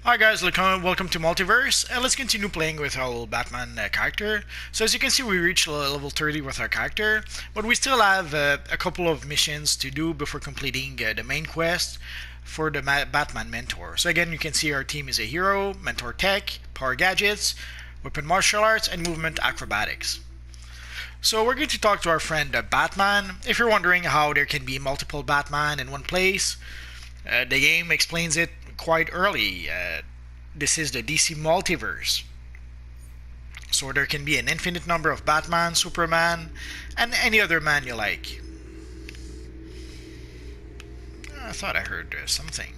Hi guys, welcome to Multiverse, and let's continue playing with our little Batman character. So as you can see, we reached level 30 with our character, but we still have a couple of missions to do before completing the main quest for the Batman Mentor. So again, you can see our team is a hero, mentor tech, power gadgets, weapon martial arts, and movement acrobatics. So we're going to talk to our friend Batman. If you're wondering how there can be multiple Batman in one place, the game explains it quite early. This is the DC multiverse. So there can be an infinite number of Batman, Superman, and any other man you like. I thought I heard something.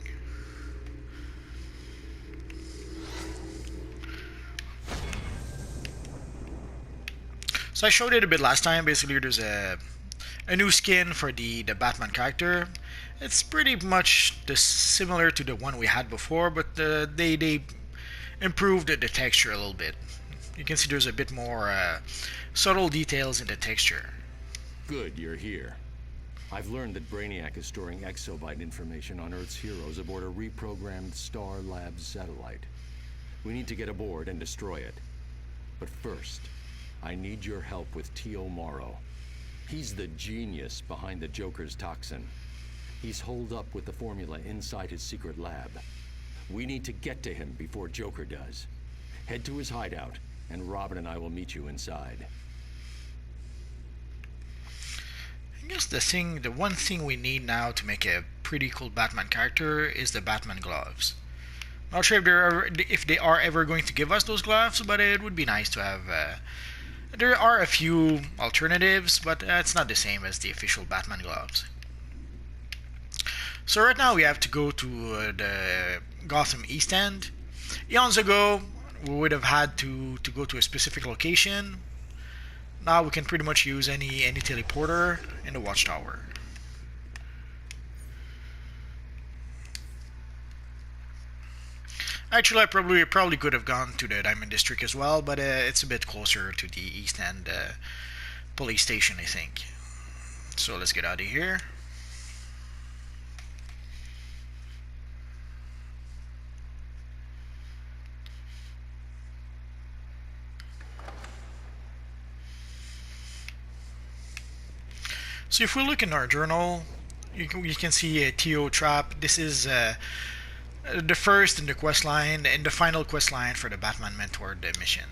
So I showed it a bit last time. Basically, there's a new skin for the Batman character. It's pretty much similar to the one we had before, but they improved the texture a little bit. You can see there's a bit more subtle details in the texture. Good, you're here. I've learned that Brainiac is storing exobyte information on Earth's heroes aboard a reprogrammed Star Labs satellite. We need to get aboard and destroy it. But first, I need your help with T.O. Morrow. He's the genius behind the Joker's toxin. He's holed up with the formula inside his secret lab. We need to get to him before Joker does. Head to his hideout, and Robin and I will meet you inside. I guess the one thing we need now to make a pretty cool Batman character is the Batman gloves. Not sure if they are ever going to give us those gloves, but it would be nice to have. There are a few alternatives, but it's not the same as the official Batman gloves. So right now we have to go to the Gotham East End. Eons ago, we would have had to go to a specific location. Now we can pretty much use any teleporter in the Watchtower. Actually, I probably could have gone to the Diamond District as well, but it's a bit closer to the East End police station, I think. So let's get out of here. So if we look in our journal, you can see a T.O. trap. This is the first in the quest line and the final quest line for the Batman Mentor mission.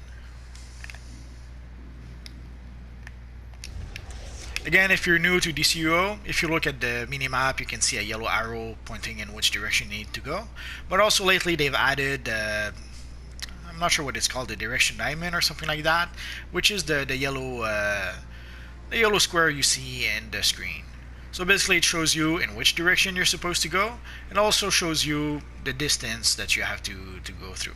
Again, if you're new to DCUO, if you look at the mini-map, you can see a yellow arrow pointing in which direction you need to go. But also lately they've added, I'm not sure what it's called, the direction diamond or something like that, which is the yellow square you see in the screen. So basically it shows you in which direction you're supposed to go, and also shows you the distance that you have to go through.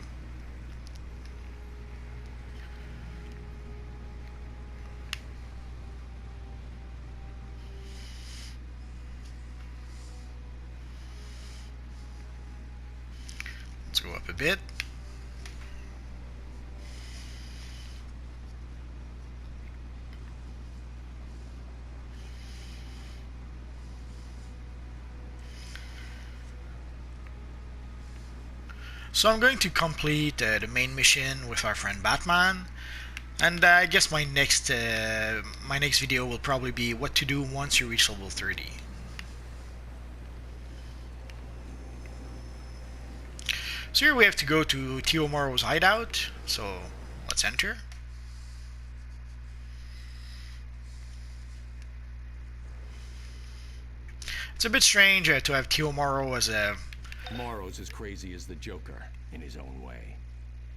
Let's go up a bit. So I'm going to complete the main mission with our friend Batman, and I guess my next video will probably be what to do once you reach level 30. So here we have to go to T.O. Morrow's hideout, so let's enter. It's a bit strange to have T.O. Morrow as a... Morrow's as crazy as the Joker, in his own way.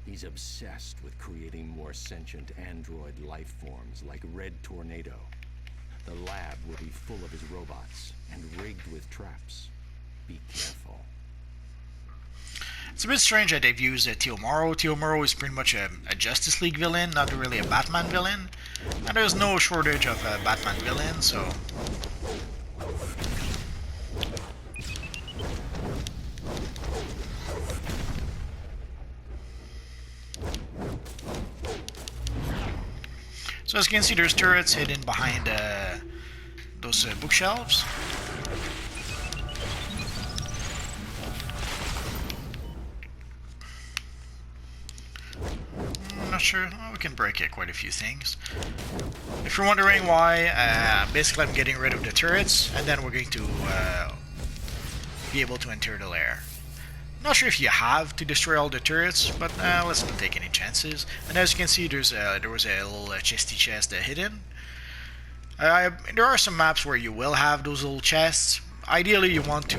He's obsessed with creating more sentient android life forms like Red Tornado. The lab will be full of his robots and rigged with traps. Be careful. It's a bit strange that they've used T.O. Morrow. T.O. Morrow is pretty much a Justice League villain, not really a Batman villain. And there's no shortage of Batman villains, so... So as you can see, there's turrets hidden behind those bookshelves. not sure. Oh, we can break quite a few things. If you're wondering why, basically I'm getting rid of the turrets, and then we're going to be able to enter the lair. Not sure if you have to destroy all the turrets, but let's not take any chances. And as you can see, there was a little chesty chest hidden. There are some maps where you will have those little chests. Ideally, you want to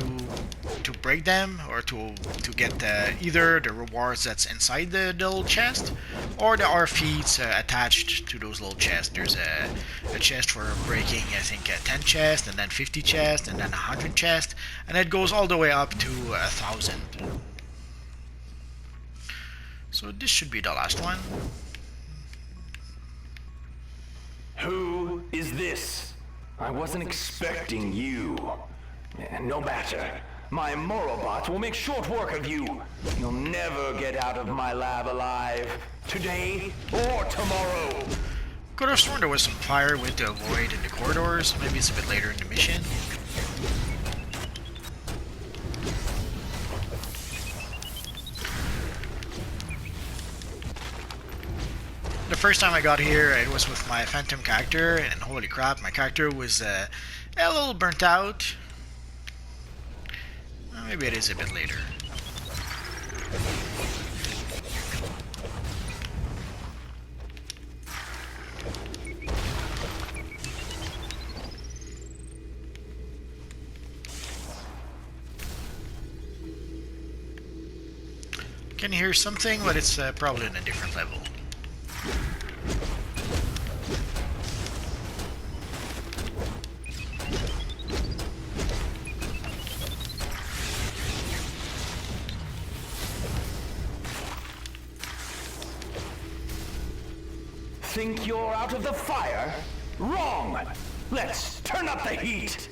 break them or to get either the rewards that's inside the little chest or the R feeds attached to those little chests. There's a chest for breaking, I think, 10 chests, and then 50 chests, and then 100 chests, and it goes all the way up to 1,000. So this should be the last one. Who is this? I wasn't expecting you. No matter. My moral bots will make short work of you. You'll never get out of my lab alive. Today or tomorrow. Could have sworn there was some fire with the void in the corridors. Maybe it's a bit later in the mission. The first time I got here, it was with my Phantom character, and holy crap, my character was a little burnt out. Well, maybe it is a bit later. Can hear something, but it's probably in a different level. Think you're out of the fire? Wrong! Let's turn up the heat!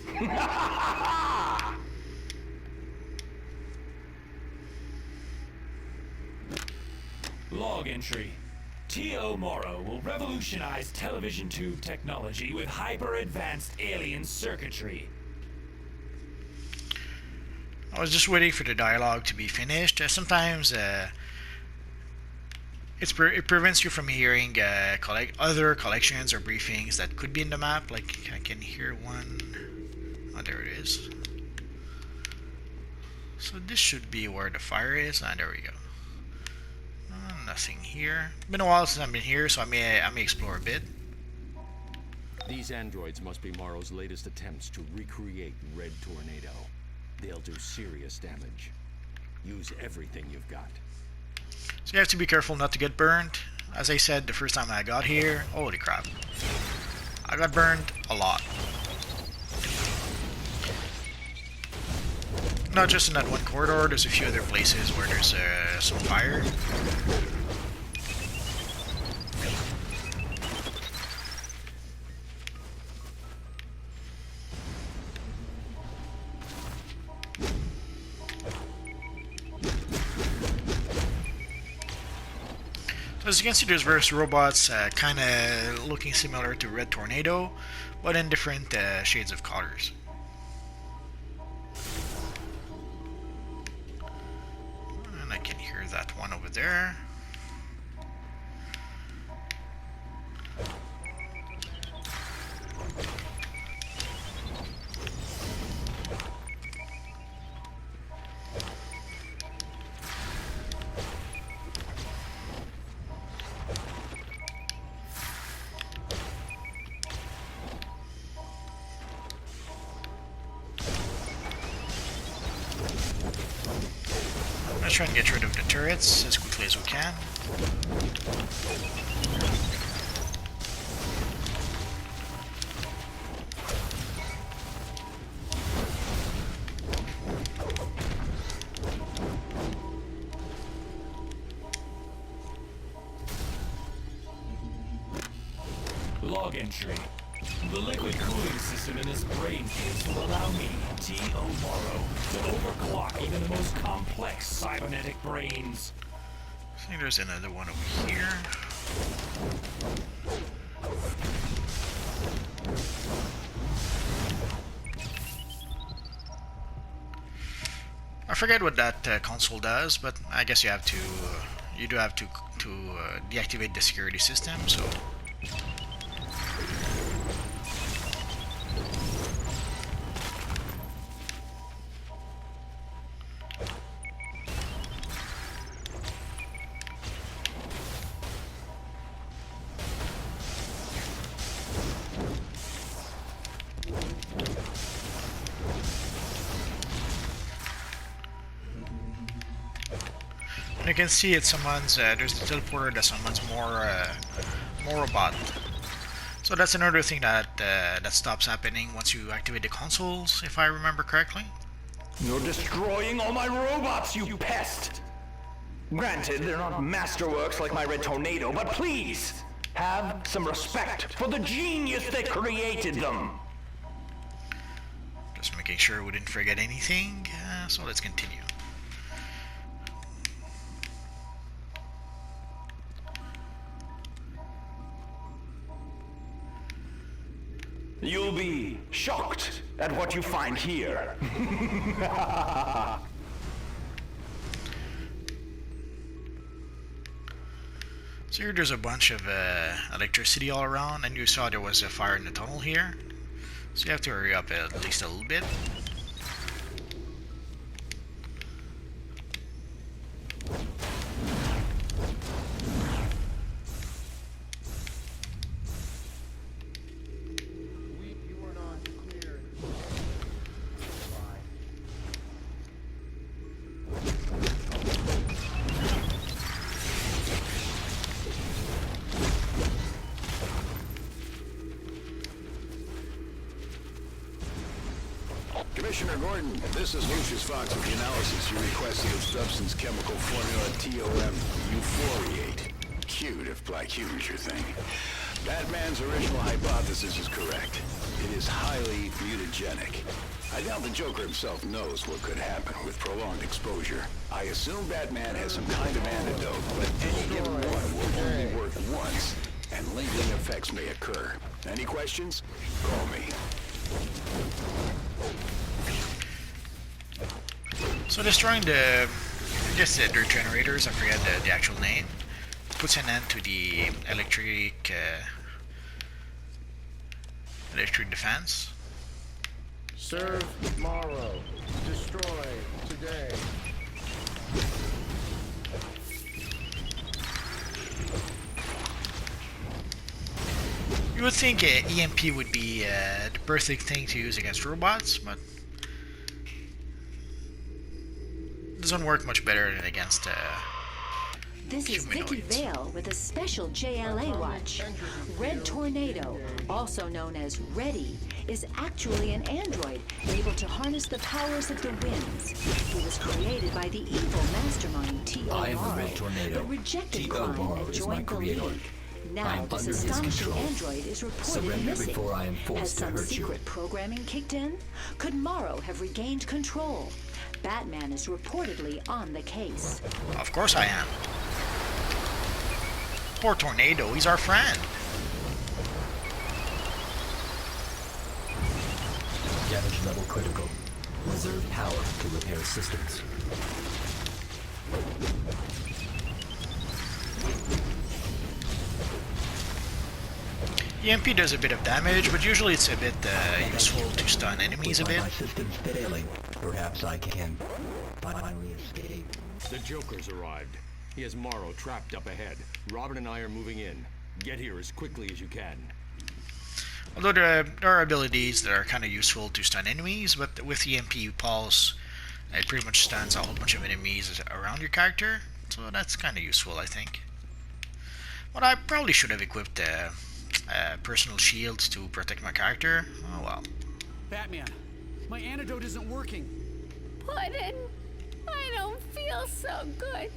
Log entry. T.O. Morrow will revolutionize television tube technology with hyper-advanced alien circuitry. I was just waiting for the dialogue to be finished. Sometimes it prevents you from hearing other collections or briefings that could be in the map. Like, I can hear one. Oh, there it is. So this should be where the fire is. Ah, there we go. Nothing here. Been a while since I've been here, so I may explore a bit. These androids must be Morrow's latest attempts to recreate Red Tornado. They'll do serious damage. Use everything you've got. So you have to be careful not to get burned. As I said the first time I got here, holy crap. I got burned a lot. Not just in that one corridor, there's a few other places where there's some fire. So as you can see, there's various robots kind of looking similar to Red Tornado, but in different shades of colors. And I can hear that one over there. Let's try and get rid of the turrets as quickly as we can. Log entry. The liquid cooling system in this brain fuse will allow me, T.O. Morrow, to overclock even the most complex cybernetic brains. I think there's another one over here. I forget what that console does, but I guess you have to you do have to deactivate the security system. So you can see it summons, there's the teleporter that summons more robot. So that's another thing that stops happening once you activate the consoles, if I remember correctly. You're destroying all my robots, you pest! Granted, they're not masterworks like my red tornado, but please, have some respect for the genius that created them! Just making sure we didn't forget anything, so let's continue. You'll be shocked at what you find here. So here there's a bunch of electricity all around, and you saw there was a fire in the tunnel here. So you have to hurry up at least a little bit. Commissioner Gordon, this is Lucius Fox with the analysis you requested of substance chemical formula TOM euphoriate. Cute if black humor's your thing. Batman's original hypothesis is correct. It is highly mutagenic. I doubt the Joker himself knows what could happen with prolonged exposure. I assume Batman has some kind of antidote, but any given one will only work once, and lingering effects may occur. Any questions? Call me. So destroying the generators, I forget the actual name, puts an end to the electric defense. Serve tomorrow. Destroy today. You would think EMP would be the perfect thing to use against robots, but it doesn't work much better than against This is Vicky humanoids. Vale with a special JLA watch. Red Tornado, also known as Reddy, is actually an android able to harness the powers of the winds. He was created by the evil mastermind T.O. I am the Morrow, Red Tornado. but rejected T.O. crime Morrow and is joined my the creator. League. I Now, am this under his astonishing control. android is reported Surrender missing. before I am Has forced to some hurt you. secret programming kicked in? Could Morrow have regained control? Batman is reportedly on the case. Of course I am. Poor Tornado, he's our friend. Damage level critical. Reserve power to repair systems. EMP does a bit of damage, but usually it's a bit useful to stun enemies a bit. My system's failing. Perhaps I can finally escape. The Joker's arrived. He has Morrow trapped up ahead. Robin and I are moving in. Get here as quickly as you can. Although there are abilities that are kind of useful to stun enemies, but with EMP Pulse, it pretty much stuns a whole bunch of enemies around your character, so that's kind of useful, I think. But I probably should have equipped personal shields to protect my character. Oh well. Batman, my antidote isn't working. Puddin', I don't feel so good.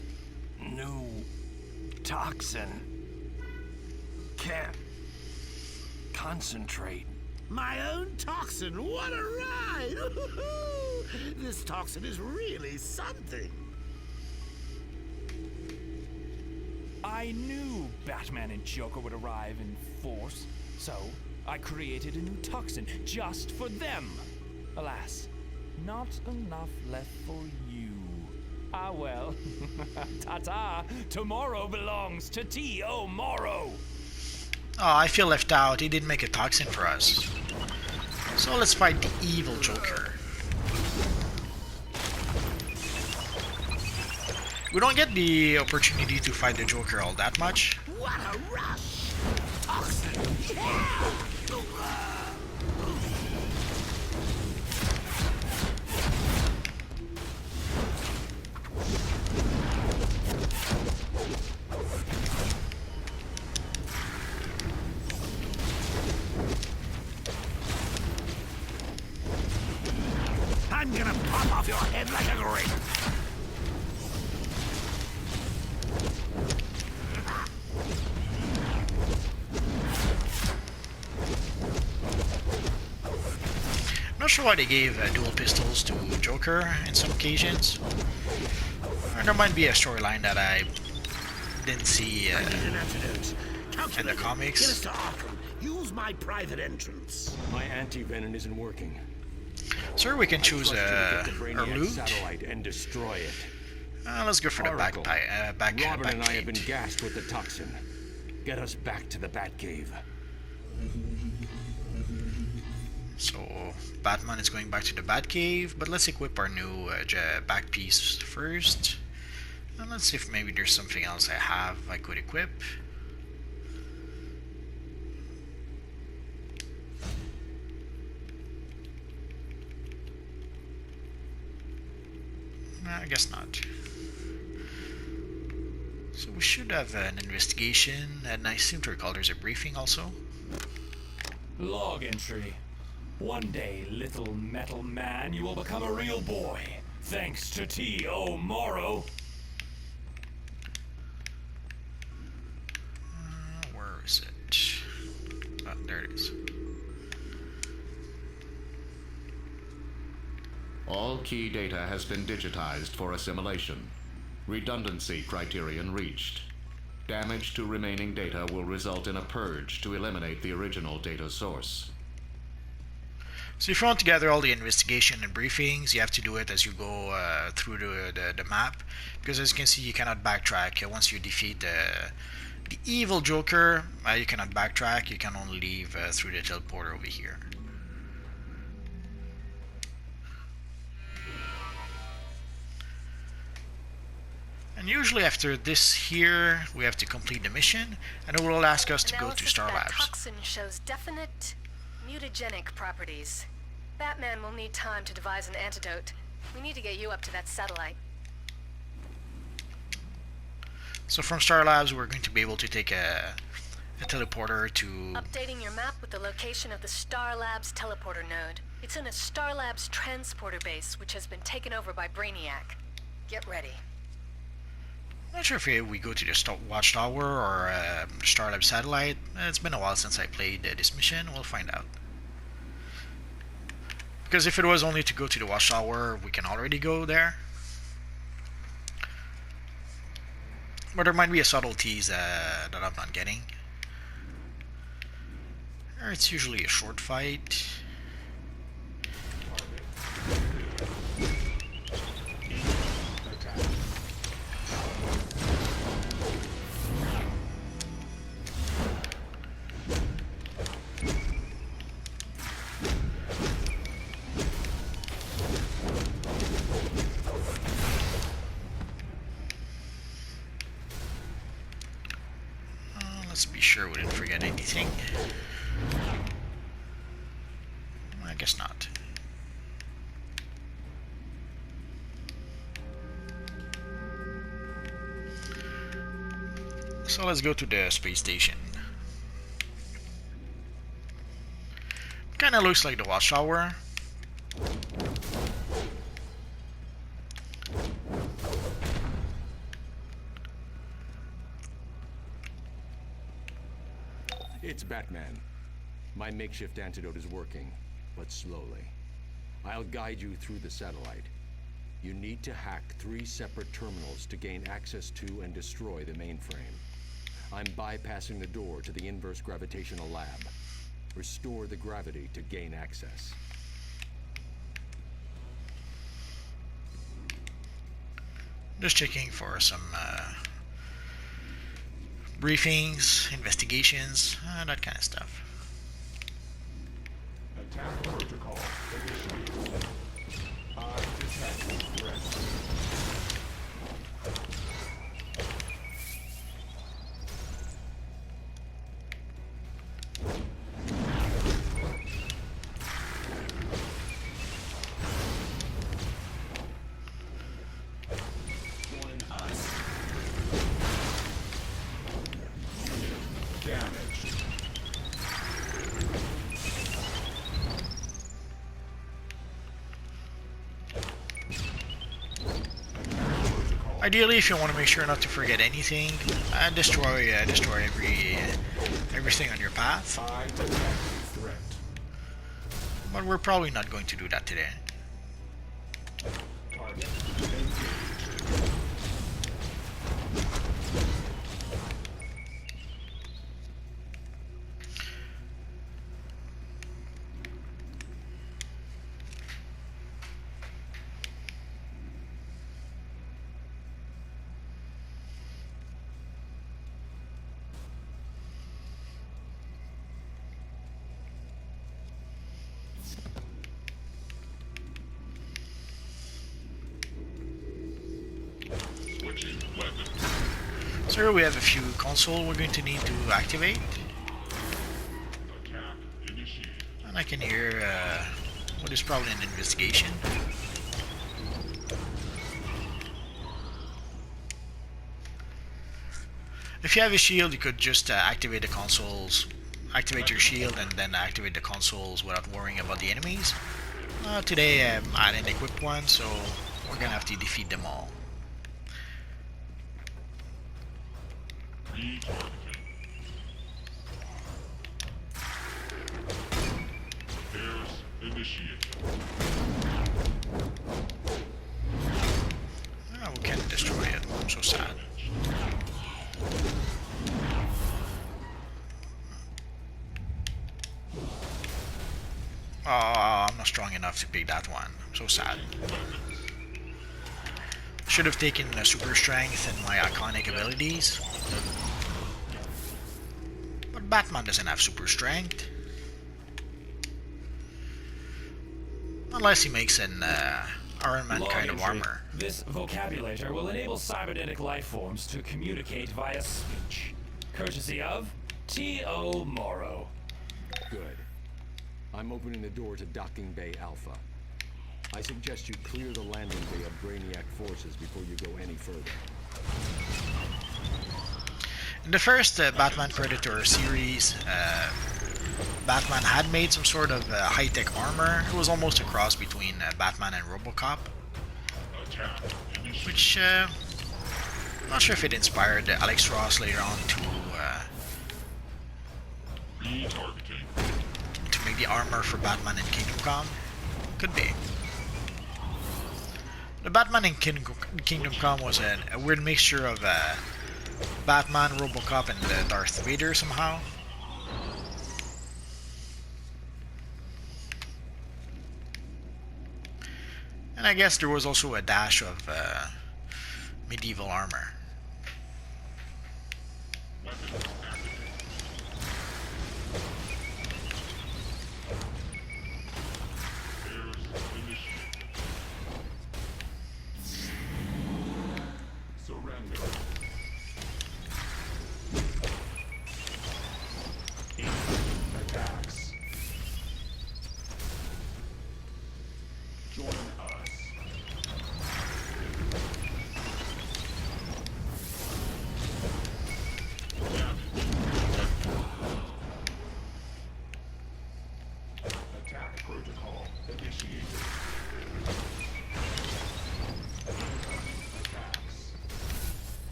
New toxin. Can't concentrate. My own toxin. What a ride! This toxin is really something. I knew Batman and Joker would arrive in force, so I created a new toxin just for them. Alas, not enough left for you. Ah, well. Ta-ta. Tomorrow belongs to T.O. Morrow. Oh, I feel left out. He didn't make a toxin for us. So let's fight the evil Joker. We don't get the opportunity to fight the Joker all that much. What a rush! Toxin! Yeah! I'm gonna pop off your head like a grape! Not sure why they gave dual pistols to Joker in some occasions. There might be a storyline that I didn't see in the comics. Get us to Arkham. Use my private entrance. My anti-venom isn't working. Sir, we can choose Trust you to get the our Brainiac loot. satellite and destroy it. Let's go for the Oracle, back Robert and I have been gate. gassed with the toxin. Get us back to the Batcave. So Batman is going back to the Batcave, but let's equip our new back piece first. And let's see if maybe there's something else I could equip. I guess not. So we should have an investigation, and I seem to recall there's a briefing also. Log entry. One day, little metal man, you will become a real boy. Thanks to T.O. Morrow. Where is it? Oh, there it is. All key data has been digitized for assimilation. Redundancy criterion reached. Damage to remaining data will result in a purge to eliminate the original data source. So if you want to gather all the investigation and briefings, you have to do it as you go through the map, because as you can see, you cannot backtrack. Once you defeat the evil Joker, you cannot backtrack. You can only leave through the teleporter over here. And usually after this here, we have to complete the mission, and it will ask us to go to Star Analysis of that Labs. toxin shows definite mutagenic properties. Batman will need time to devise an antidote. We need to get you up to that satellite. So from Star Labs, we're going to be able to take a teleporter to... Updating your map with the location of the Star Labs teleporter node. It's in a Star Labs transporter base, which has been taken over by Brainiac. Get ready. I'm not sure if we go to the Watchtower or Star Labs satellite. It's been a while since I played this mission. We'll find out. Because if it was only to go to the Watchtower, we can already go there. But there might be a subtleties that I'm not getting. It's usually a short fight. Let's be sure we didn't forget anything. I guess not. So let's go to the space station. Kinda looks like the Watchtower. It's Batman. My makeshift antidote is working, but slowly. I'll guide you through the satellite. You need to hack 3 separate terminals to gain access to and destroy the mainframe. I'm bypassing the door to the inverse gravitational lab. Restore the gravity to gain access. Just checking for some briefings, investigations, that kind of stuff. Attack protocol initiated. Undetected threat. Ideally, if you want to make sure not to forget anything, destroy everything on your path. But we're probably not going to do that today. So here we have a few consoles we're going to need to activate. And I can hear what is probably an investigation. If you have a shield, you could just activate the consoles, activate your shield, and then activate the consoles without worrying about the enemies. Today I didn't equip one, so we're gonna have to defeat them all. Oh, we can't destroy it. I'm so sad. Oh, I'm not strong enough to pick that one. I'm so sad. Should have taken super strength and my iconic abilities. But Batman doesn't have super strength. Unless he makes an Iron Man kind of armor. This vocabulator will enable cybernetic life forms to communicate via speech. Courtesy of T.O. Morrow. Good. I'm opening the door to Docking Bay Alpha. I suggest you clear the landing bay of Brainiac forces before you go any further. In the first Batman Predator series, Batman had made some sort of high-tech armor. It was almost a cross between Batman and RoboCop. Which, I'm not sure if it inspired Alex Ross later on to make the armor for Batman in Kingdom Come. Could be. The Batman in Kingdom Come was a weird mixture of Batman, RoboCop, and Darth Vader somehow. And I guess there was also a dash of medieval armor.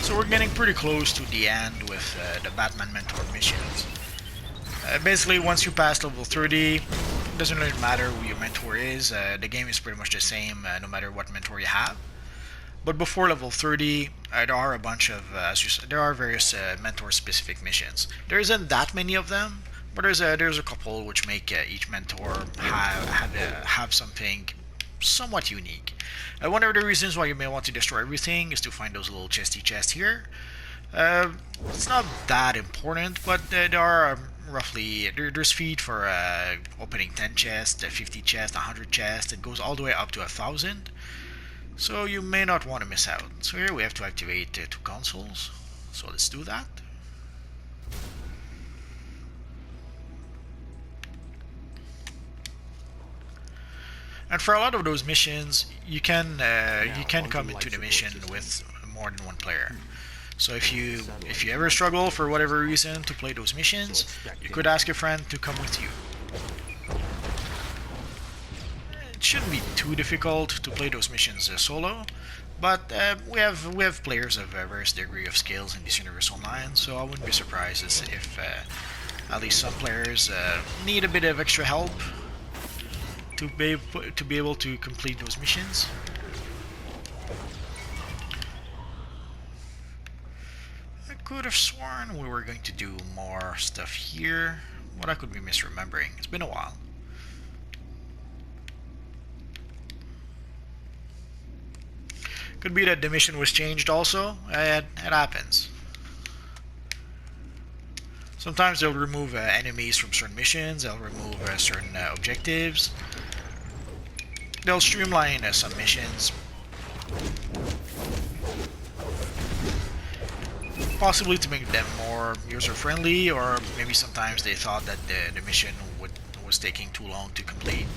So we're getting pretty close to the end with the Batman Mentor missions. Basically, once you pass level 30, it doesn't really matter who your mentor is. The game is pretty much the same no matter what mentor you have. But before level 30, there are a bunch of, there are various mentor-specific missions. There isn't that many of them, but there's a couple which make each mentor have something somewhat unique. One of the reasons why you may want to destroy everything is to find those little chesty chests here. It's not that important, but there are roughly there's feed for opening 10 chests, 50 chests, 100 chests. It goes all the way up to 1,000. So you may not want to miss out. So here we have to activate 2 consoles. So let's do that. And for a lot of those missions, you can come into the mission with more than one player. So if you ever struggle for whatever reason to play those missions, you could ask a friend to come with you. It shouldn't be too difficult to play those missions solo, but we have players of various degree of skills in this universe online, so I wouldn't be surprised if at least some players need a bit of extra help to be able to complete those missions. I could have sworn we were going to do more stuff here, but I could be misremembering. It's been a while. Could be that the mission was changed also. It happens. Sometimes they'll remove enemies from certain missions, they'll remove certain objectives. They'll streamline some missions. Possibly to make them more user-friendly, or maybe sometimes they thought that the mission was taking too long to complete.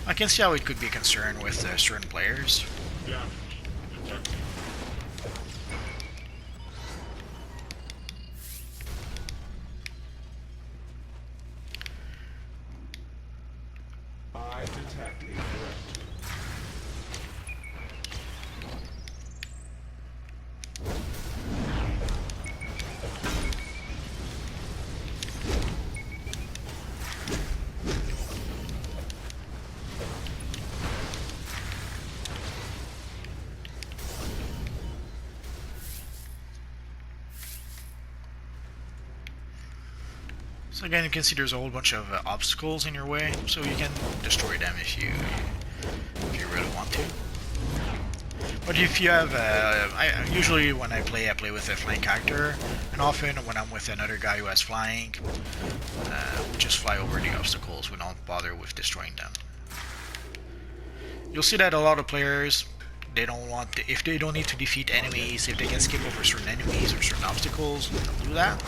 I can see how it could be a concern with certain players. Yeah. I detect a threat. So again, you can see there's a whole bunch of obstacles in your way, so you can destroy them if you really want to. But if you have, usually when I play with a flying character, and often when I'm with another guy who has flying, we just fly over the obstacles. We don't bother with destroying them. You'll see that a lot of players, they don't want to, if they don't need to defeat enemies, if they can skip over certain enemies or certain obstacles, they'll do that.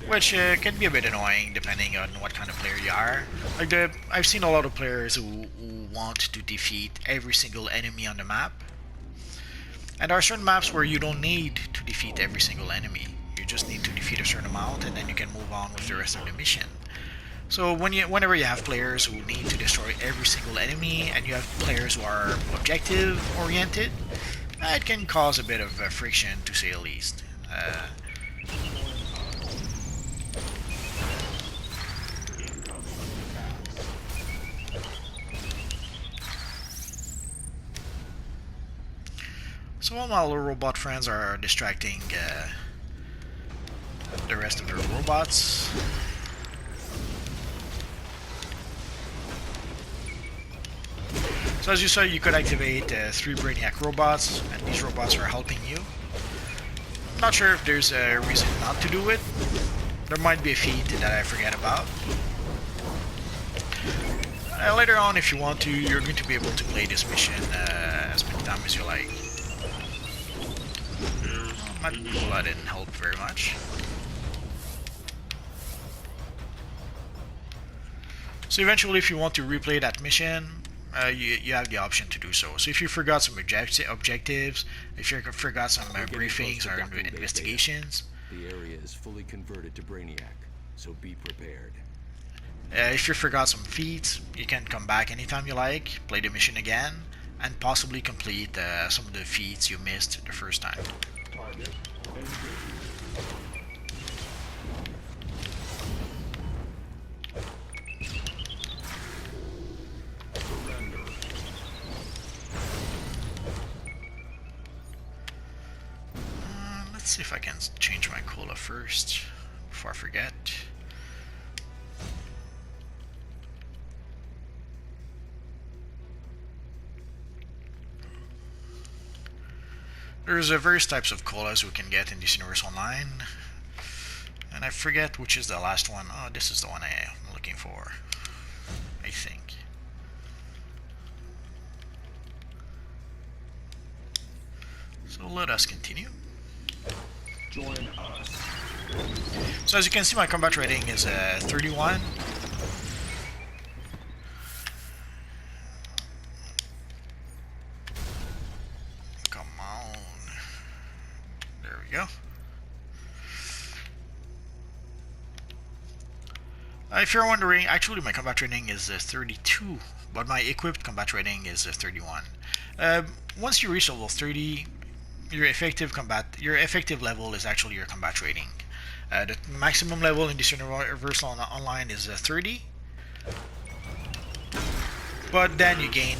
Which can be a bit annoying depending on what kind of player you are. Like I've seen a lot of players who want to defeat every single enemy on the map. And there are certain maps where you don't need to defeat every single enemy. You just need to defeat a certain amount and then you can move on with the rest of the mission. So whenever you have players who need to destroy every single enemy and you have players who are objective oriented, it can cause a bit of friction, to say the least. So while my little robot friends are distracting the rest of their robots, so as you saw, you could activate 3 Brainiac robots, and these robots are helping you. I'm not sure if there's a reason not to do it. There might be a feat that I forget about. Later on, if you want to, you're going to be able to play this mission as many times as you like. Well, that didn't help very much. So eventually, if you want to replay that mission, you have the option to do so. So if you forgot some objectives, if you forgot some briefings or investigations, the area is fully converted to Brainiac, so be prepared. If you forgot some feats, you can come back anytime you like, play the mission again, and possibly complete some of the feats you missed the first time. Let's see if I can change my cola first before I forget. There's various types of colas we can get in this universe online. And I forget which is the last one. Oh, this is the one I'm looking for, I think. So let us continue. Join us. So as you can see, my combat rating is 31. Come on. There we go. If you're wondering, actually my combat rating is 32, but my equipped combat rating is 31. Once you reach level 30, your effective level is actually your combat rating. The maximum level in this universe online is 30, but then you gain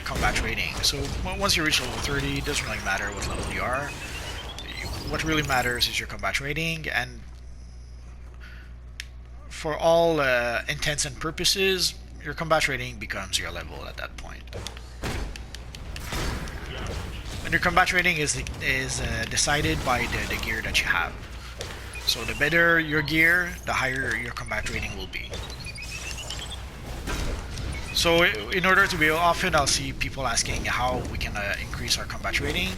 combat rating. So once you reach level 30, it doesn't really matter what level you are. What really matters is your combat rating, and for all intents and purposes, your combat rating becomes your level at that point. And your combat rating is decided by the gear that you have. So the better your gear, the higher your combat rating will be. So in order to be, often I'll see people asking how we can increase our combat rating.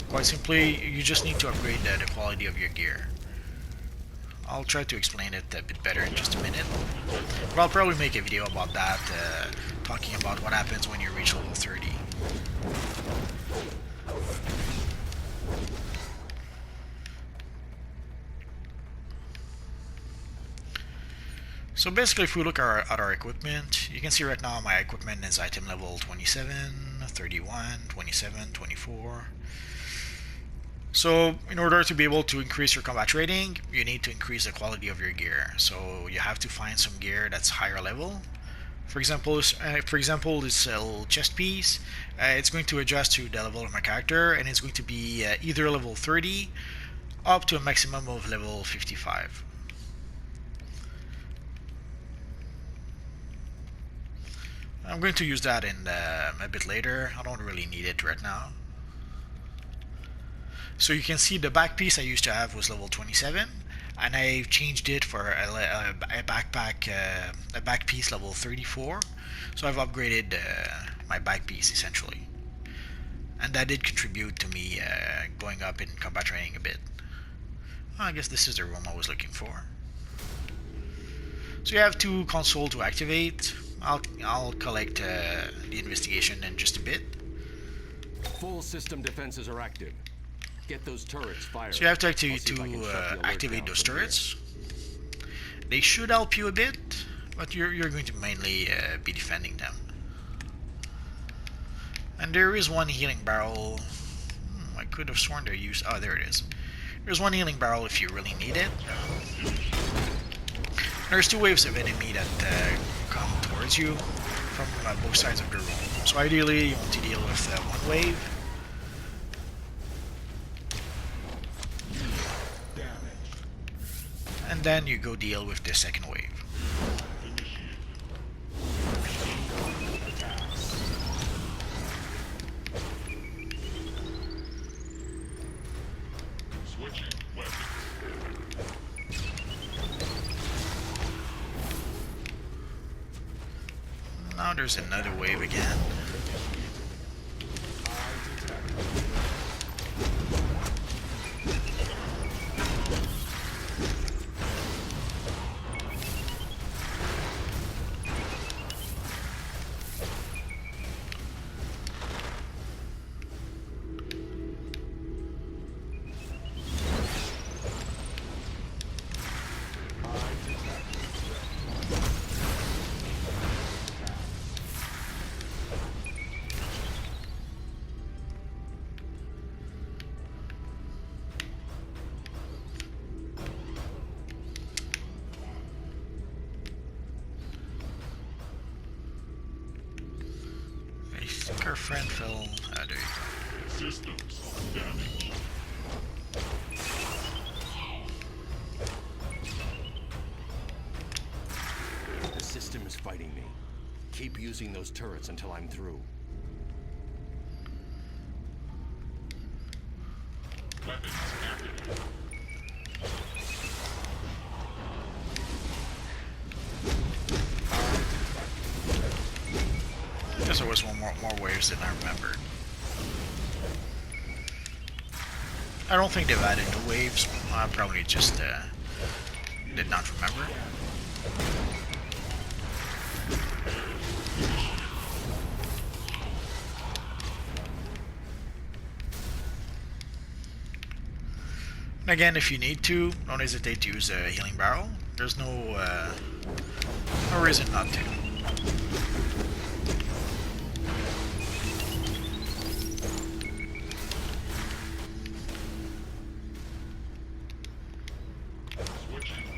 Quite simply, you just need to upgrade the quality of your gear. I'll try to explain it a bit better in just a minute. But I'll probably make a video about that, talking about what happens when you reach level 30. So basically, if we look at our equipment, you can see right now my equipment is item level 27, 31, 27, 24. So in order to be able to increase your combat rating, you need to increase the quality of your gear. So you have to find some gear that's higher level. For example, this little chest piece, it's going to adjust to the level of my character, and it's going to be either level 30 up to a maximum of level 55. I'm going to use that in a bit later. I don't really need it right now. So you can see the back piece I used to have was level 27, and I've changed it for a back piece level 34. So I've upgraded my back piece essentially, and that did contribute to me going up in combat training a bit. Well, I guess this is the room I was looking for. So you have 2 console to activate. I'll collect the investigation in just a bit. Full system defenses are active. Get those turrets fired. So you have to activate those turrets. They should help you a bit, but you're going to mainly be defending them. And there is one healing barrel. I could have sworn they used. Oh, there it is. There's one healing barrel if you really need it. There's 2 waves of enemy that come towards you from both sides of the room. So ideally, you want to deal with one wave. And then you go deal with the second wave. Now there's another wave again. I think our friend fell. There you go. Systems damaged. The system is fighting me. Keep using those turrets until I'm through. I guess there was more waves than I remembered. I don't think they've added new waves. I probably just did not remember. And again, if you need to, don't hesitate to use a healing barrel. There's no reason not to.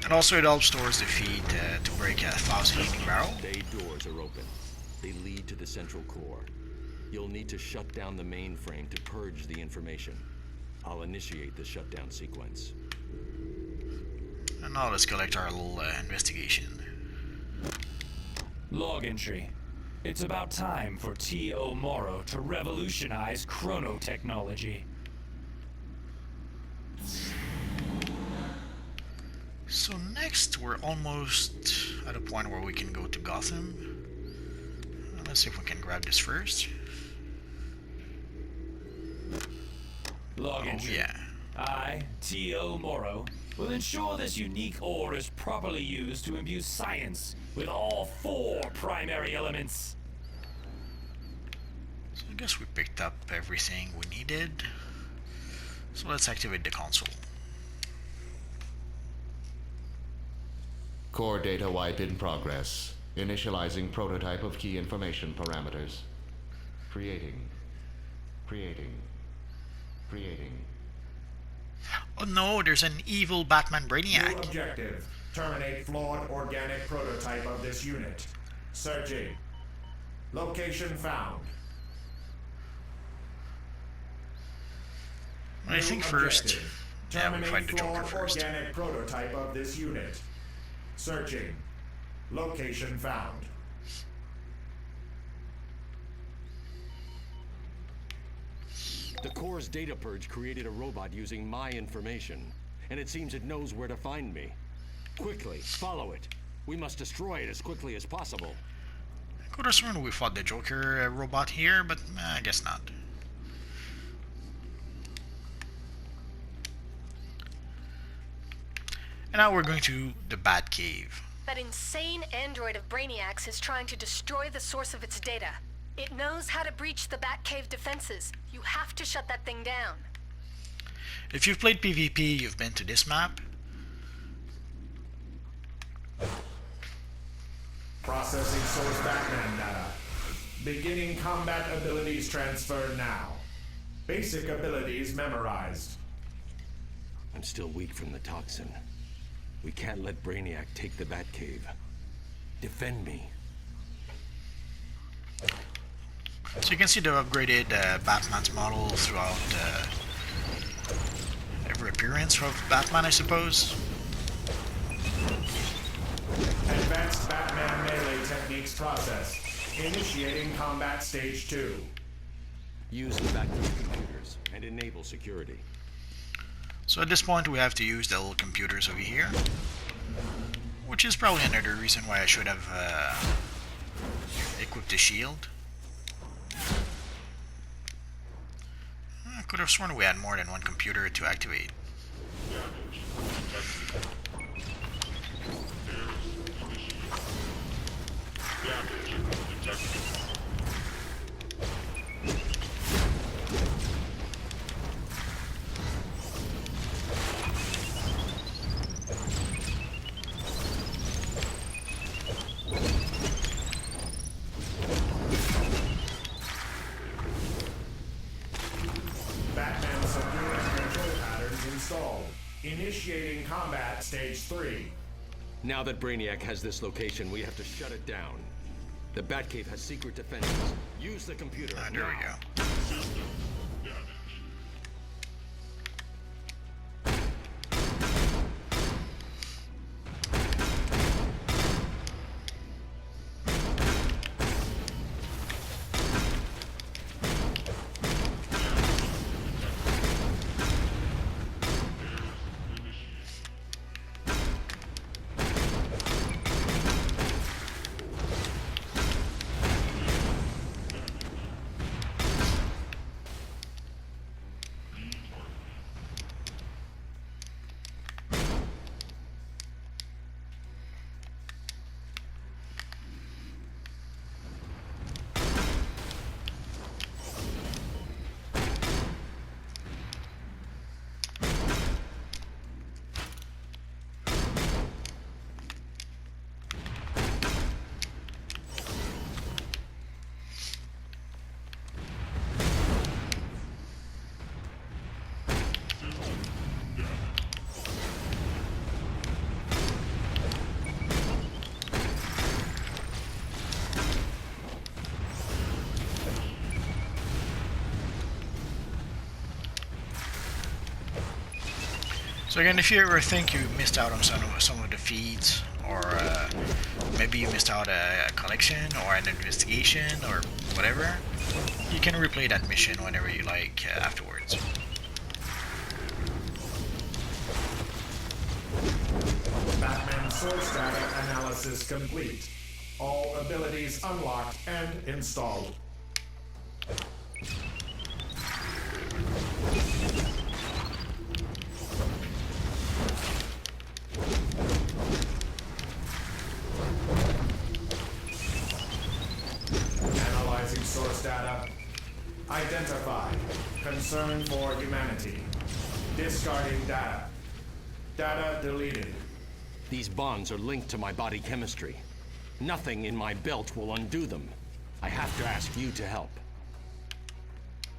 And also it helps towards defeat to break a 1,000 healing barrel. Bay doors are open. They lead to the central core. You'll need to shut down the mainframe to purge the information. I'll initiate the shutdown sequence. And now let's collect our little investigation. Log entry. It's about time for T.O. Morrow to revolutionize chronotechnology. So next, we're almost at a point where we can go to Gotham. Let's see if we can grab this first. Log entry. Yeah. I, T.O. Morrow, will ensure this unique ore is properly used to imbue science with all 4 primary elements. So I guess we picked up everything we needed. So let's activate the console. Core data wipe in progress. Initializing prototype of key information parameters. Creating. Oh no, there's an evil Batman New Brainiac. objective. Terminate flawed organic prototype of this unit. Searching. Location found. I think first, yeah, we Terminate fight the Joker flawed first. organic prototype of this unit. Searching. Location found. The core's data purge created a robot using my information, and it seems it knows where to find me. Quickly, follow it. We must destroy it as quickly as possible. I could have sworn we fought the Joker robot here, but I guess not. And now we're going to the Bat Cave. That insane android of Brainiac's is trying to destroy the source of its data. It knows how to breach the Batcave defenses. You have to shut that thing down. If you've played PvP, you've been to this map. Processing source Batman data. Beginning combat abilities transfer now. Basic abilities memorized. I'm still weak from the toxin. We can't let Brainiac take the Batcave. Defend me. So you can see the upgraded Batman's model throughout every appearance of Batman, I suppose. Advanced Batman melee techniques processed. Initiating combat stage 2. Use the Batcave computers and enable security. So at this point we have to use the little computers over here. Which is probably another reason why I should have equipped the shield. I could have sworn we had more than one computer to activate. Batman subduing control patterns installed. Initiating combat stage 3. Now that Brainiac has this location, we have to shut it down. The Batcave has secret defenses. Use the computer. There we go. So again, if you ever think you missed out on some of the feeds, or maybe you missed out a collection or an investigation or whatever, you can replay that mission whenever you like afterwards. Batman source data analysis complete. All abilities unlocked and installed. Analyzing source data. Identified. Concern for humanity. Discarding data. Data deleted. These bonds are linked to my body chemistry. Nothing in my belt will undo them. I have to ask you to help.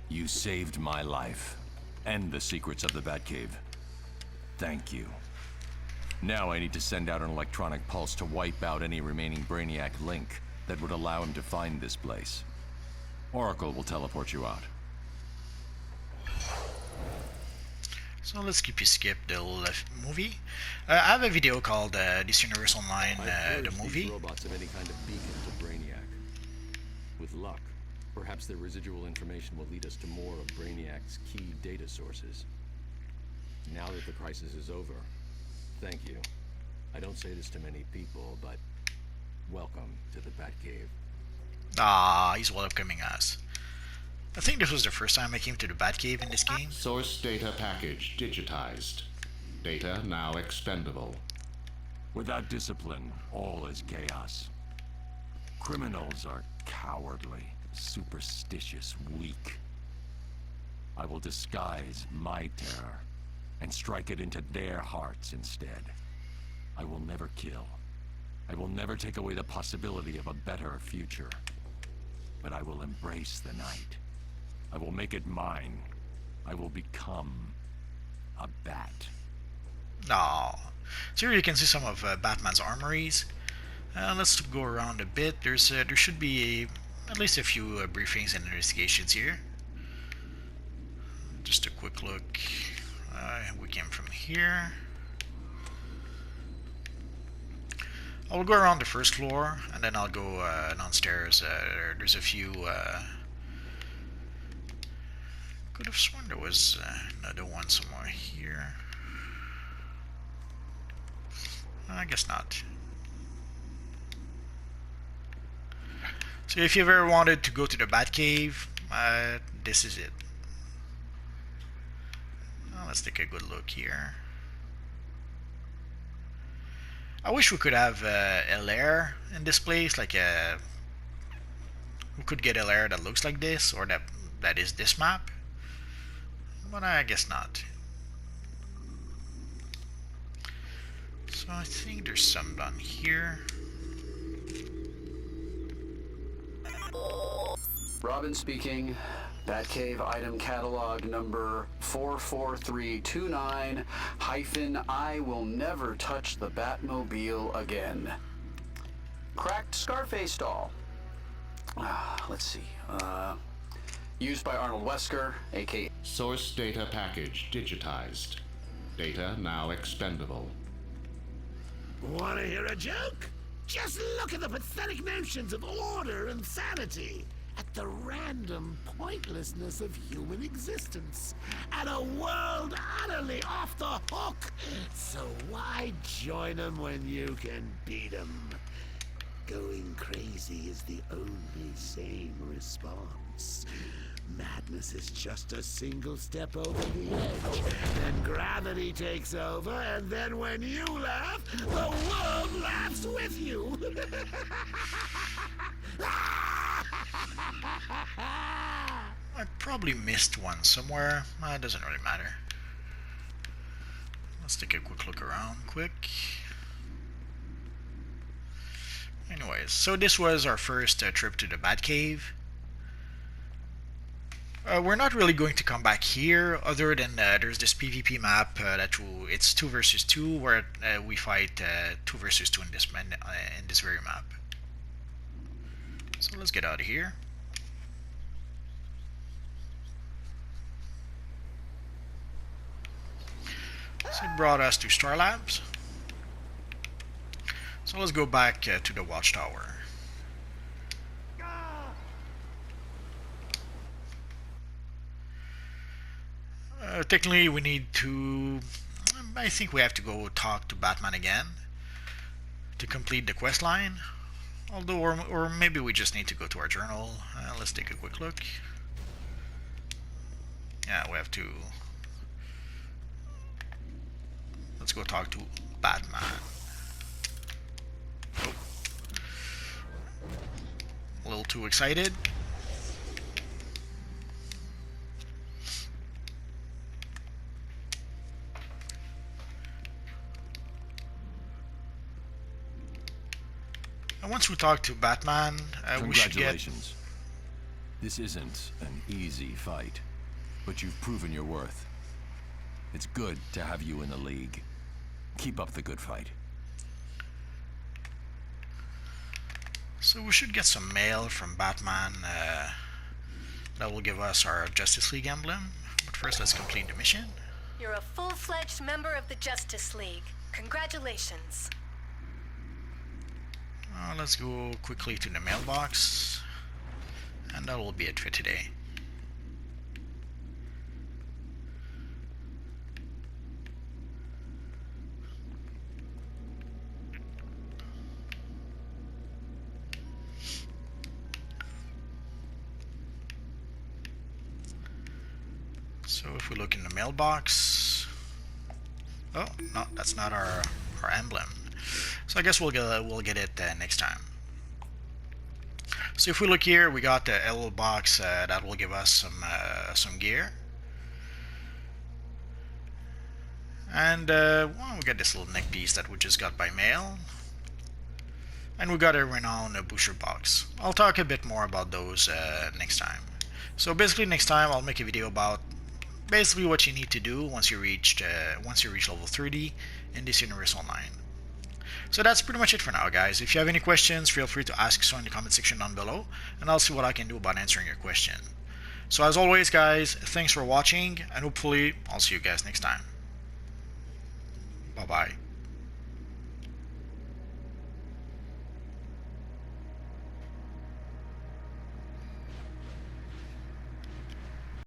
You saved my life, and the secrets of the Batcave. Thank you. Now I need to send out an electronic pulse to wipe out any remaining Brainiac link that would allow him to find this place. Oracle will teleport you out. So let's keep you skip the movie. I have a video called This Universe Online, the movie. These robots of any kind of beacon to Brainiac. With luck, perhaps their residual information will lead us to more of Brainiac's key data sources. Now that the crisis is over, thank you. I don't say this to many people, but welcome to the Batcave. Ah, he's welcoming us. I think this was the first time I came to the Batcave in this game. Source data package digitized. Data now expendable. Without discipline, all is chaos. Criminals are cowardly, superstitious, weak. I will disguise my terror and strike it into their hearts instead. I will never kill. I will never take away the possibility of a better future. But I will embrace the night. I will make it mine. I will become a bat. Aw. So here you can see some of Batman's armories. Let's go around a bit. There should be at least a few briefings and investigations here. Just a quick look. We came from here. I'll go around the first floor, and then I'll go downstairs. There's a few... could have sworn there was another one somewhere here. I guess not. So if you've ever wanted to go to the Batcave, this is it. Let's take a good look here. I wish we could have a lair in this place, like we could get a lair that looks like this, or that is this map. But I guess not. So I think there's some down here. Robin speaking. Batcave item catalog number 44329-I will never touch the Batmobile again. Cracked Scarface doll. Let's see. Used by Arnold Wesker, aka... Source data package digitized. Data now expendable. Want to hear a joke? Just look at the pathetic notions of order and sanity. At the random pointlessness of human existence. At a world utterly off the hook. So why join them when you can beat them? Going crazy is the only sane response. Madness is just a single step over the edge. Then gravity takes over, and then when you laugh, the world laughs with you. I probably missed one somewhere. It doesn't really matter. Let's take a quick look around quick. Anyways, so this was our first trip to the Batcave. We're not really going to come back here, other than there's this PvP map it's 2 versus 2, where we fight 2 versus 2 in this very map. So let's get out of here. So brought us to Star Labs. So let's go back to the watchtower. Technically we need to... I think we have to go talk to Batman again to complete the quest line. Although, or maybe we just need to go to our journal. Let's take a quick look. Yeah, we have to... Let's go talk to Batman. Oh. A little too excited. And once we talk to Batman, we should get... Congratulations. This isn't an easy fight, but you've proven your worth. It's good to have you in the League. Keep up the good fight. So we should get some mail from Batman that will give us our Justice League emblem. But first, let's complete the mission. You're a full-fledged member of the Justice League. Congratulations. Let's go quickly to the mailbox. And that will be it for today. So if we look in the mailbox, oh no, that's not our emblem. So I guess we'll get it next time. So if we look here, we got a little box that will give us some gear, and well, we got this little neck piece that we just got by mail, and we got a renowned booster box. I'll talk a bit more about those next time. So basically, next time I'll make a video about basically what you need to do once you reach level 30 in this Universe Online. So that's pretty much it for now, guys. If you have any questions, feel free to ask so in the comment section down below, and I'll see what I can do about answering your question. So as always, guys, thanks for watching, and hopefully I'll see you guys next time. Bye bye.